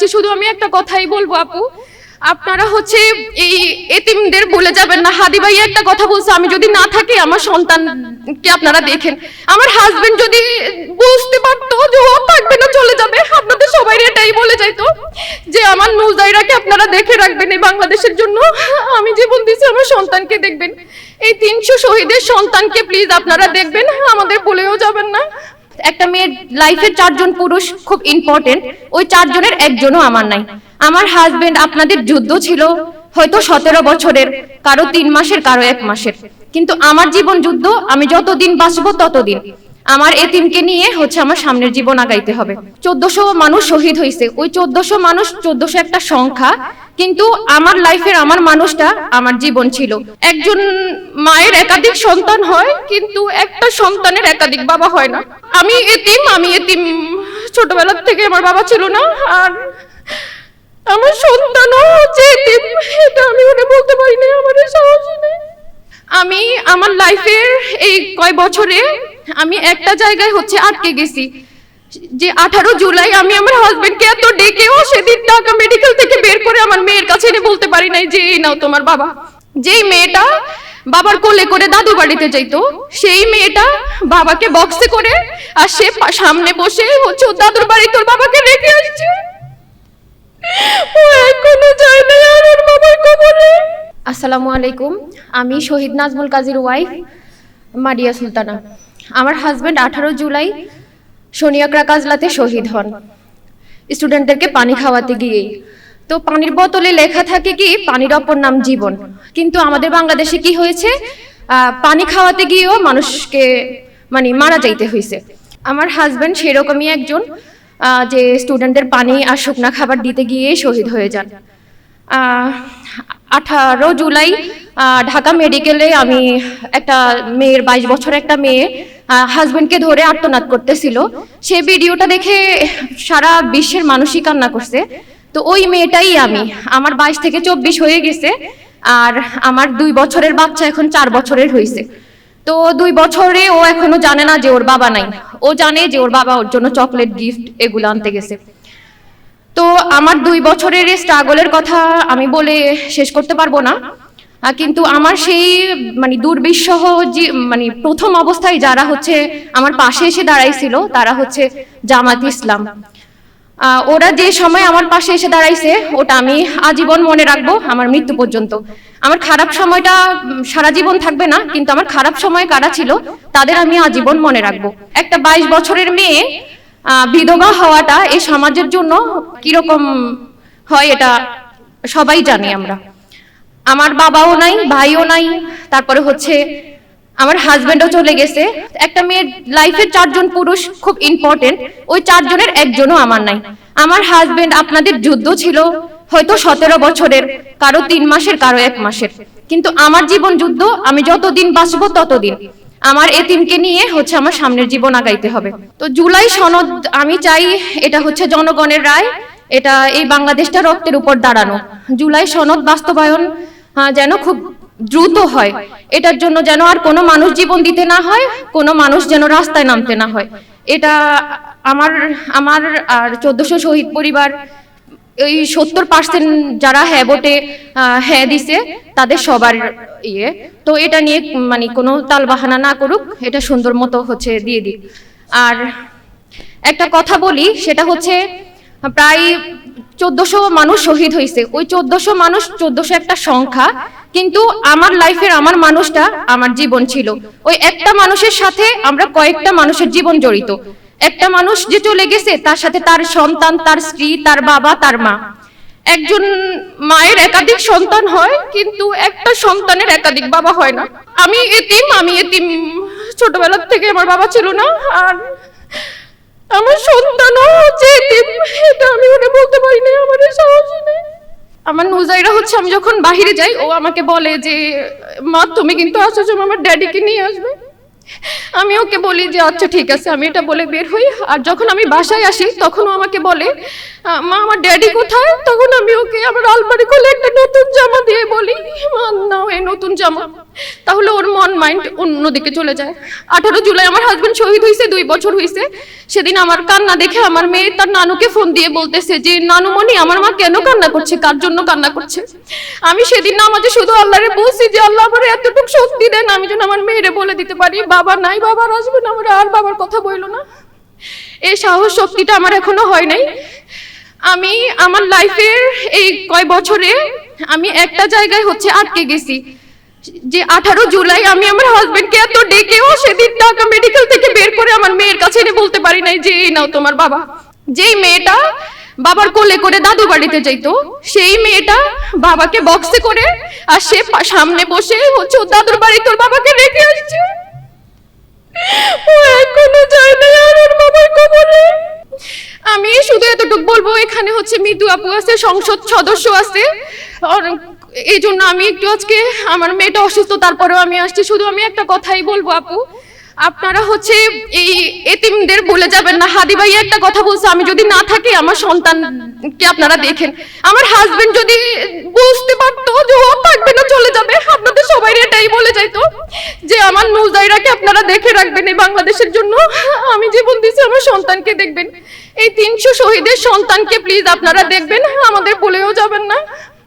যাচ্ছি, শুধু আমি একটা কথাই বলবো আপু, আপনারা হচ্ছে এই এতিমদের ভুলে যাবেন না। হাদি ভাই একটা কথা বলছে, আমি যদি না থাকি আমার সন্তানকে আপনারা দেখেন। আমার হাজবেন্ড যদি বুঝতে পারতো যে ও থাকবে না, চলে যাবে, আপনাদের সবাই এটাই বলে যাইতো যে আমার নুজাইরাকে আপনারা দেখে রাখবেন এই বাংলাদেশের জন্য। আমি জীবন দিয়েছি, আমার সন্তানকে দেখবেন। এই 300 শহীদের সন্তানকে প্লিজ আপনারা দেখবেন, আমাদের ভুলেও যাবেন না। একটা মেয়ের লাইফে 4 জন পুরুষ খুব ইম্পর্টেন্ট, ওই 4 জনের একজনও আমার নাই। আমার হাজবেন্ড, আপনাদের যুদ্ধ ছিল হয়তো 17 বছরের, কারো 3 মাসের, কারো 1 মাসের, কিন্তু আমার জীবন যুদ্ধ। আমি যতদিন বাঁচবো ততদিন আমার এতিমকে নিয়ে হচ্ছে আমার সামনের জীবন আগাইতে হবে। 1400 মানুষ শহীদ হয়েছে, ওই 1400 মানুষ, 1400 একটা সংখ্যা, কিন্তু আমার লাইফের আমার মানুষটা আমার জীবন ছিল। একজন মায়ের একাধিক সন্তান হয়, কিন্তু একটা সন্তানের একাধিক বাবা হয় না। আমি এতিম ছোটবেলা থেকে আমার বাবা ছিল না, আর আমার সন্তানও হচ্ছে এতিম। এটা আমি ওটা বলতে পারি না, আমার সাহস নেই। আমি আমার লাইফের এই কয় বছরে আমি একটা জায়গায় হচ্ছে আটকে গেছি, যে 18 জুলাই আমি আমার হাজবেন্ডকে এত ডেকেও সেদিন ঢাকা মেডিকেল থেকে বের করে আমার মেয়ের কাছে এনে বলতে পারি নাই যে এই নাও তোমার বাবা। যেই মেয়েটা বাবার কোলে করে দাদু বাড়িতে যাইতো, সেই মেয়েটা বাবাকে বক্সে করে আর সে সামনে বসে হচ্ছে দাদুর বাড়ি তোর বাবাকে রেখে আসছে। ও এখনো যায় না আর ওর বাবার কবরে। আসসালামু আলাইকুম, আমি শহীদ নাজমুল কাজীর ওয়াইফ মারিয়া সুলতানা। আমার হাজবেন্ড 18 জুলাই সোনিয়াকড়া কাজলাতে শহীদ হন স্টুডেন্টদেরকে পানি খাওয়াতে গিয়ে। তো পানির বোতলে লেখা থাকে কি পানির অপর নাম জীবন, কিন্তু আমাদের বাংলাদেশে কি হয়েছে, পানি খাওয়াতে গিয়েও মানুষকে মারা যাইতে হয়েছে। আমার হাজবেন্ড সেরকমই একজন, যে স্টুডেন্টদের পানি আর শুকনা খাবার দিতে গিয়ে শহীদ হয়ে যান। 18 জুলাই ঢাকা মেডিকেলে আমি একটা মেয়ের 22 বছরের একটা মেয়ে হাজবেন্ডকে ধরে আর্তনাদ করতেছিল, সে ভিডিওটা দেখে সারা বিশ্বের মানুষই কান্না করছে। তো ওই মেয়েটাই আমি। আমার 22 থেকে 24 হয়ে গেছে, আর আমার 2 বছরের বাচ্চা এখন 4 বছরের হয়েছে। তো 2 বছরে ও এখনো জানে না যে ওর বাবা নাই, ও জানে যে ওর বাবা ওর জন্য চকলেট, গিফট এগুলো আনতে গেছে। তো আমার 2 বছরের স্ট্রাগলের কথা আমি বলে শেষ করতে পারবো না, কিন্তু আমার সেই দুর্বিষহ প্রথম অবস্থায় যারা হচ্ছে আমার পাশে এসে দাঁড়াইছিল তারা হচ্ছে জামাত ইসলাম। ওরা যে সময় আমার পাশে এসে দাঁড়াইছে ওটা আমি আজীবন মনে রাখবো, আমার মৃত্যু পর্যন্ত। আমার খারাপ সময়টা সারা জীবন থাকবে না, কিন্তু আমার খারাপ সময় কারা ছিল তাদের আমি আজীবন মনে রাখবো। একটা 22 বছরের মেয়ে বিধবা হওয়াটা এই সমাজের জন্য কিরকম হয় এটা সবাই জানি আমরা। আমার বাবাও নাই, ভাইও নাই, তারপরে হচ্ছে আমার হাজবেন্ডও চলে গেছে। একটা মেয়ের লাইফে 4 জন পুরুষ খুব ইম্পর্টেন্ট, ওই 4 জনের একজনও আমার নাই। আমার হাজবেন্ড, আপনাদের যুদ্ধ ছিল হয়তো 17 বছরের, কারো 3 মাসের, কারো 1 মাসের, কিন্তু আমার জীবন যুদ্ধ। আমি যতদিন বাঁচবো ততদিন আমার এতিমকে নিয়ে হচ্ছে আমার সামনের জীবন আগাইতে হবে। তো জুলাই সনদ আমি চাই এটা হচ্ছে জনগণের রায়, এটা এই বাংলাদেশটা রক্তের উপর দাঁড়ানো। জুলাই সনদ বাস্তবায়ন যেন খুব দ্রুত হয়, এটার জন্য যেন আর কোনো মানুষ জীবন দিতে না হয়, কোনো মানুষ যেন রাস্তায় নামতে না হয়। এটা আমার আর 1400 শহীদ পরিবার, এই 70% যারা হ্যাঁ ভোটে হ্যাঁ দিছে তাদের সবার ইয়ে। তো এটা নিয়ে কোনো তালবাহানা না করুক, এটা সুন্দর মতো হচ্ছে দিয়ে দিক। আর একটা কথা বলি, সেটা হচ্ছে প্রায় 1400 মানুষ শহীদ হয়েছে, ওই 1400 মানুষ, 1400 একটা সংখ্যা, কিন্তু আমার লাইফের আমার মানুষটা আমার জীবন ছিল। ওই একটা মানুষের সাথে আমরা কয়েকটা মানুষের জীবন জড়িত। একটা মানুষ যে চলে গেছে তার সাথে তার সন্তান, তার স্ত্রী, তার বাবা, তার মা। একজন মায়ের একাধিক সন্তান হয়, কিন্তু একটা সন্তানের একাধিক বাবা হয় না। আমি এতিম ছোটবেলা থেকে আমার বাবা ছিল না, আর আমার সন্তানও হচ্ছে এতিম। এটা আমি ওটা বলতে পারি না, আমার সাহস নেই। আমার নুজাইরা হচ্ছে আমি যখন বাহিরে যাই ও আমাকে বলে যে মা তুমি কিন্তু আসার সময় আমার ড্যাডিকে নিয়ে আসবে। আমি ওকে বলি যে আচ্ছা ঠিক আছে, আমি এটা বলে বের হই। আর যখন আমি বাসায় আসি তখন ও আমাকে বলে মা আমার ড্যাডি কোথায়? তখন আমি ওকে আমার আলমারি খুলে একটা নতুন জামা দিয়ে বলি মা নাও এই নতুন জামা। তাহলে ওর মন মাইন্ড অন্যদিকে চলে যায়। 18 জুলাই আমার হাজবেন্ড শহীদ হয়েছে, 2 বছর হয়েছে। সেদিন আমার কান্না দেখে আমার মেয়ে তার নানুকে ফোন দিয়ে বলতেছে যে নানুমণি আমার মা কেন কান্না করছে, কার জন্য কান্না করছে। আমি সেদিন নামাজে শুধু আল্লাহরে বলছি যে আল্লাহ আমার এতটুকু শক্তি দেন আমি যেন আমার মেয়েরে বলে দিতে পারি বাবা নাই, বাবার আসবে না, আমার আর বাবার কথা বইলো না। এই সাহস শক্তিটা আমার এখনো হয় নাই। আমি আমার লাইফের এই কয় বছরে আমি একটা জায়গায় হচ্ছে আটকে গেছি, যে 18 জুলাই আমি আমার হাজবেন্ডকে এত ডেকেও সেদিন ঢাকা মেডিকেল থেকে বের করে আমার মেয়ের কাছে এনে বলতে পারি নাই যে এই নাও তোমার বাবা। যেই মেয়েটা বাবার কোলে করে দাদু বাড়িতে যাইতো, সেই মেয়েটা বাবাকে বক্সে করে আর সে সামনে বসে হচ্ছে ওর দাদুর বাড়ি তোর বাবাকে রেখে আসছে। ও এখনো যায় না আর ওর বাবার কবরে। আমি শুধু এতটুকু বলবো, এখানে হচ্ছে মৃদু আপু আছে, সংসদ সদস্য আছে, এই জন্য আমি একটু আজকে আমার মেয়েটা অসুস্থ তারপরেও আমি আসছি। শুধু আমি একটা কথাই বলবো আপু, আপনারা হচ্ছে এই এতিমদের ভুলে যাবেন না। হাদি ভাই একটা কথা বলছে, আমি যদি না থাকি আমার সন্তানকে আপনারা দেখেন। আমার হাজবেন্ড যদি বুঝতে পারতো যে ও থাকবে না চলে যাবে, আপনাদের সবাই এটাই বলে যাইতো যে আমার নুজাইরাকে আপনারা দেখে রাখবেন এই বাংলাদেশের জন্য। আমি জীবন দিয়েছি, আমার সন্তানকে দেখবেন। এই 300 শহীদের সন্তানকে প্লিজ আপনারা দেখবেন, আমাদের ভুলেও যাবেন না।